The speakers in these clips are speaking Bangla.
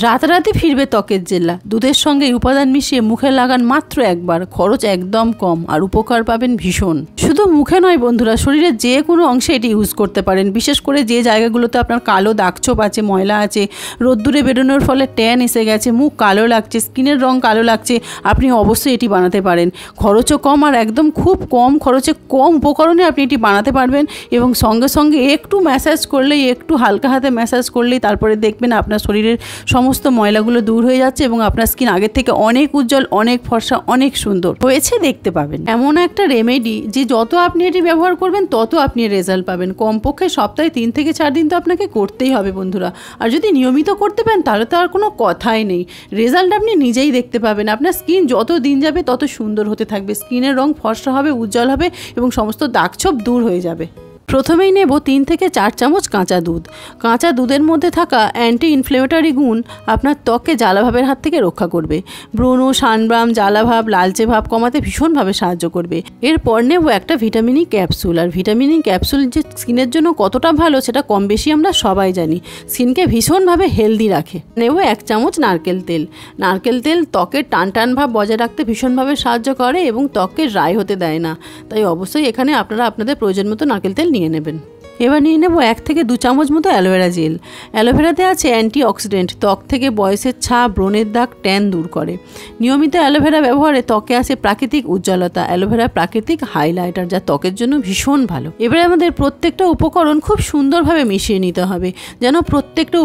রাতারাতি ফিরবে ত্বকের জেল্লা। দুধের সঙ্গে উপাদান মিশিয়ে মুখে লাগান মাত্র একবার, খরচ একদম কম আর উপকার পাবেন ভীষণ। শুধু মুখে নয় বন্ধুরা, শরীরের যে কোনো অংশে এটি ইউজ করতে পারেন। বিশেষ করে যে জায়গাগুলোতে আপনার কালো দাগছোপ আছে, ময়লা আছে, রোদ্দুরে বেরোনোর ফলে ট্যান এসে গেছে, মুখ কালো লাগছে, স্কিনের রং কালো লাগছে, আপনি অবশ্যই এটি বানাতে পারেন। খরচও কম আর একদম খুব কম খরচে কম উপকরণে আপনি এটি বানাতে পারবেন। এবং সঙ্গে সঙ্গে একটু ম্যাসাজ করলেই, একটু হালকা হাতে ম্যাসাজ করলেই তারপরে দেখবেন আপনার শরীরের সমস্ত ময়লাগুলো দূর হয়ে যাচ্ছে এবং আপনার স্কিন আগের থেকে অনেক উজ্জ্বল, অনেক ফর্সা, অনেক সুন্দর হয়েছে দেখতে পাবেন। এমন একটা রেমেডি যে যত আপনি এটি ব্যবহার করবেন তত আপনি রেজাল্ট পাবেন। কমপক্ষে সপ্তাহে 3 থেকে 4 দিন তো আপনাকে করতেই হবে বন্ধুরা। আর যদি নিয়মিত করতে পারেন তাহলে তো আর কোনো কথাই নেই, রেজাল্ট আপনি নিজেই দেখতে পাবেন। আপনার স্কিন যত দিন যাবে তত সুন্দর হতে থাকবে, স্কিনের রং ফর্সা হবে, উজ্জ্বল হবে এবং সমস্ত দাগছোপ দূর হয়ে যাবে। প্রথমেই নেব 3 থেকে 4 চামচ কাঁচা দুধ। কাঁচা দুধের মধ্যে থাকা অ্যান্টি ইনফ্লেমেটরি গুণ আপনার ত্বককে জ্বালাভাবের হাত থেকে রক্ষা করবে। ব্রণ, সানবার্ন, জ্বালাভাব, লালচে ভাব কমাতে ভীষণভাবে সাহায্য করবে। এরপর নেব একটা ভিটামিন ই ক্যাপসুল। আর ভিটামিন ই ক্যাপসুল যে স্কিনের জন্য কতটা ভালো সেটা কম বেশি আমরা সবাই জানি, স্কিনকে ভীষণভাবে হেলদি রাখে। নেব 1 চামচ নারকেল তেল। নারকেল তেল ত্বকের টান টান ভাব বজায় রাখতে ভীষণভাবে সাহায্য করে এবং ত্বককে ড্রাই হতে দেয় না। তাই অবশ্যই এখানে আপনারা আপনাদের প্রয়োজন মতো নারকেল তেল নিয়ে নেবেন। এবার নিয়ে নেব 1 থেকে 2 চামচ মতো অ্যালোভেরা জেল। অ্যালোভেরাতে আছে অ্যান্টিঅক্সিডেন্ট, ত্বক থেকে বয়সের ছাপ, ব্রণের দাগ, ট্যান দূর করে। নিয়মিত অ্যালোভেরা ব্যবহারে ত্বকে আসে প্রাকৃতিক উজ্জ্বলতা। অ্যালোভেরা প্রাকৃতিক হাইলাইটার, যা ত্বকের জন্য ভীষণ ভালো। এবারে আমাদের প্রত্যেকটা উপকরণ খুব সুন্দরভাবে মিশিয়ে নিতে হবে, যেন প্রত্যেকটা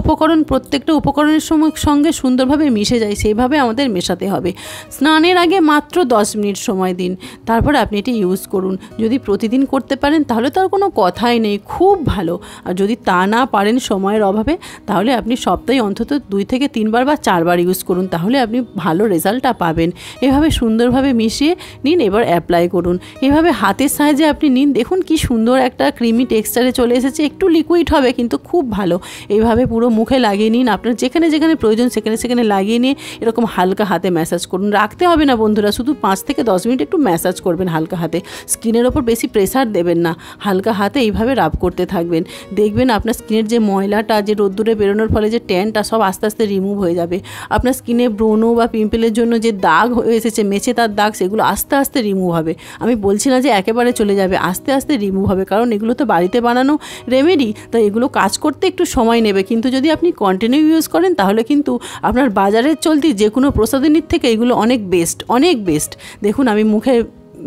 উপকরণের সঙ্গে সুন্দরভাবে মিশে যায়, সেইভাবে আমাদের মেশাতে হবে। স্নানের আগে মাত্র 10 মিনিট সময় দিন, তারপর আপনি এটি ইউজ করুন। যদি প্রতিদিন করতে পারেন তাহলে তো আর কোনো কথাই নেই, খুব ভালো। আর যদি তা না পারেন সময়ের অভাবে, তাহলে আপনি সপ্তাহে অন্তত 2 থেকে 3 বার বা 4 বার ইউজ করুন, তাহলে আপনি ভালো রেজাল্টটা পাবেন। এভাবে সুন্দরভাবে মিশিয়ে নিন, এবার অ্যাপ্লাই করুন। এভাবে হাতের সাহায্যে আপনি নিন, দেখুন কি সুন্দর একটা ক্রিমি টেক্সচারে চলে এসেছে। একটু লিকুইড হবে কিন্তু খুব ভালো। এইভাবে পুরো মুখে লাগিয়ে নিন, আপনার যেখানে যেখানে প্রয়োজন সেখানে লাগিয়ে নিয়ে এরকম হালকা হাতে ম্যাসাজ করুন। রাখতে হবে না বন্ধুরা, শুধু 5 থেকে 10 মিনিট একটু ম্যাসাজ করবেন হালকা হাতে। স্কিনের ওপর বেশি প্রেসার দেবেন না, হালকা হাতে এইভাবে রাব করতে থাকবেন। দেখবেন আপনার স্কিনের যে ময়লাটা, যে রোদ্দুরে বেরোনোর ফলে যে ট্যানটা, সব আস্তে আস্তে রিমুভ হয়ে যাবে। আপনার স্কিনে ব্রণ বা পিম্পলের জন্য যে দাগ হয়ে এসেছে, মেচে তার দাগ, সেগুলো আস্তে আস্তে রিমুভ হবে। আমি বলছি না যে একেবারে চলে যাবে, আস্তে আস্তে রিমুভ হবে, কারণ এগুলো তো বাড়িতে বানানো রেমেডি, তাই এগুলো কাজ করতে একটু সময় নেবে। কিন্তু যদি আপনি কন্টিনিউ ইউজ করেন তাহলে কিন্তু আপনার বাজারের চলতি যে কোনো প্রসাধনীর থেকে এগুলো অনেক বেস্ট। দেখুন আমি মুখে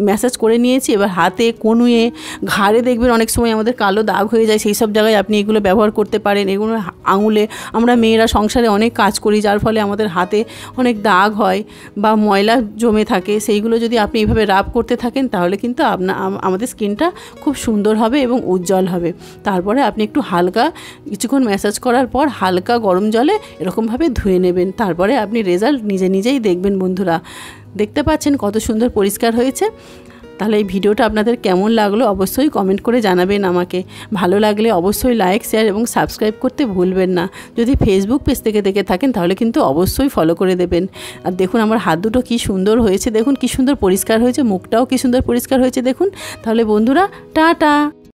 ম্যাসাজ করে নিয়েছি, এবার হাতে, কনুয়ে, ঘাড়ে দেখবেন অনেক সময় আমাদের কালো দাগ হয়ে যায়, সেই সব জায়গায় আপনি এগুলো ব্যবহার করতে পারেন। এগুলো আঙুলে, আমরা মেয়েরা সংসারে অনেক কাজ করি, যার ফলে আমাদের হাতে অনেক দাগ হয় বা ময়লা জমে থাকে, সেইগুলো যদি আপনি এইভাবে রাব করতে থাকেন তাহলে কিন্তু আমাদের স্কিনটা খুব সুন্দর হবে এবং উজ্জ্বল হবে। তারপরে আপনি একটু হালকা কিছুক্ষণ ম্যাসাজ করার পর হালকা গরম জলে এরকমভাবে ধুয়ে নেবেন। তারপরে আপনি রেজাল্ট নিজেই দেখবেন বন্ধুরা। দেখতে পাচ্ছেন কত সুন্দর পরিষ্কার হয়েছে। তাহলে এই ভিডিওটা আপনাদের কেমন লাগলো অবশ্যই কমেন্ট করে জানাবেন আমাকে। ভালো লাগলে অবশ্যই লাইক, শেয়ার এবং সাবস্ক্রাইব করতে ভুলবেন না। যদি ফেসবুক পেজ থেকে দেখে থাকেন তাহলে কিন্তু অবশ্যই ফলো করে দেবেন। আর দেখুন আমার হাত দুটো কি সুন্দর হয়েছে, দেখুন কি সুন্দর পরিষ্কার হয়েছে, মুখটাও কি সুন্দর পরিষ্কার হয়েছে দেখুন। তাহলে বন্ধুরা, টাটা।